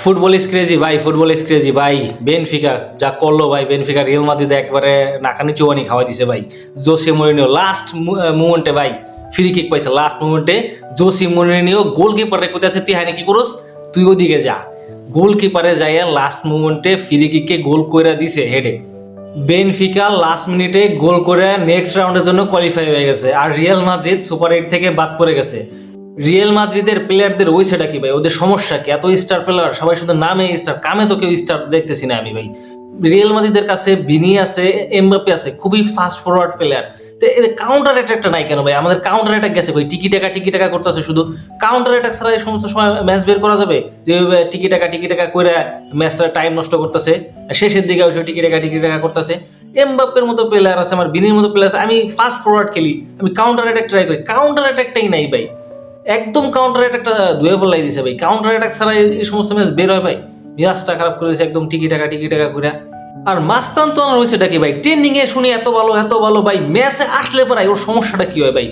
Football is crazy ভাই, football is crazy ভাই। Benfica যা করলো ভাই, বেনফিকা রিয়াল মাদ্রিদ একবারে নাকানি চুয়ানি খাওয়াই দিছে ভাই। জোসে মরিনিও লাস্ট মুমেন্টে ভাই ফ্রি কিক পাইছে, লাস্ট মুমেন্টে জোসে মরিনিও গোলকিপারে কইতাছে তুই হানি কি করস, তুই ওদিকে যা। গোলকিপারে যাইয়া লাস্ট মুমেন্টে ফ্রি কিকে গোল কইরা দিছে হেডে। বেনফিকা লাস্ট মিনিটে গোল করে নেক্সট রাউন্ডের জন্য কোয়ালিফাই হয়ে গেছে, আর রিয়াল মাদ্রিদ সুপার 8 থেকে বাদ পড়ে গেছে। রিয়াল মাদ্রিদের প্লেয়ারদের ওই সেটা কি ভাই, ওদের সমস্যা কি? এত স্টার প্লেয়ার, সবাই শুধু নামে স্টার, কামে তো কেউ স্টার দেখতেছি না আমি ভাই। রিয়াল মাদ্রিদের কাছে ভিনি আছে, এমবাপ্পে আছে, খুবই ফাস্ট ফরওয়ার্ড প্লেয়ার। তো এদের কাউন্টার অ্যাটাকটা নাই কেন ভাই? আমাদের কাউন্টার অ্যাটাক গেছে ভাই, টিকি টাকা করতেছে শুধু। কাউন্টার অ্যাটাক ছাড়া এই সমস্ত সময় ম্যাচ বের করা যাবে? যেভাবে টিকি টাকা করে ম্যাচটা টাইম নষ্ট করতেছে, শেষের দিকে সে টিকি টাকা করতেছে। এমবাপ্পের মতো প্লেয়ার আছে, আমার ভিনির মতো প্লেয়ার আছে, আমি ফাস্ট ফরওয়ার্ড খেলি, আমি কাউন্টার অ্যাটাক ট্রাই করি, কাউন্টার অ্যাটাকটাই নাই ভাই। একদম কাউন্টার অ্যাটাকটা ধুয়ে পড়লাই দিছে ভাই। কাউন্টার অ্যাটাক ছাড়া এই সমস্ত ম্যাচ বের হয় ভাই? মিরাজটা খারাপ করে দিয়েছে একদম টিকি টাকা করে। আর মাস্তান তো আমার হয়েছেটা কি ভাই, ট্রেনিং এ শুনি এত ভালো ভাই, ম্যাচে আসলে পরে ওর সমস্যাটা কি হয় ভাই?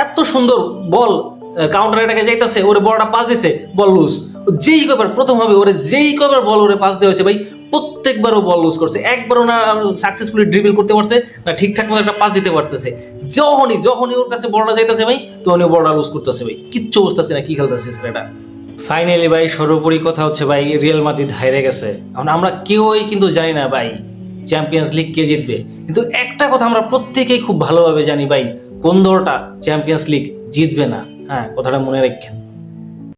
এত সুন্দর বল কাউন্টার অ্যাটাকে যাইতাছে, ওরে বলটা পাস দিছে, বল লুজ। যেই কবার প্রথম হবে ওরে, যেই কবার বল ওরে পাস দেওয়া হয়েছে ভাই, প্রত্যেকবারও বল লুজ করছে। একবারও না সাকসেসফুলি ড্রিবল করতে পারছে, না ঠিকঠাক মতো একটা পাস দিতে পারতেছে। যখনই ওর কাছে বলটা যাইতেছে ভাই, তখনই বলটা লুজ করতেছে ভাই। কিচ্ছু বুঝতেছে না কি খেলতেছে ছেলেটা। ফাইনালি ভাই সর্বোপরি কথা হচ্ছে ভাই, রিয়াল মাদ্রিদ হাইরে গেছে। এখন আমরা কেউই কিন্তু জানি না ভাই চ্যাম্পিয়ন্স লিগ কে জিতবে, কিন্তু একটা কথা আমরা প্রত্যেকেই খুব ভালোভাবে জানি ভাই, কোন দলটা চ্যাম্পিয়ন্স লিগ জিতবে না। হ্যাঁ, কথাটা মনে রাখেন।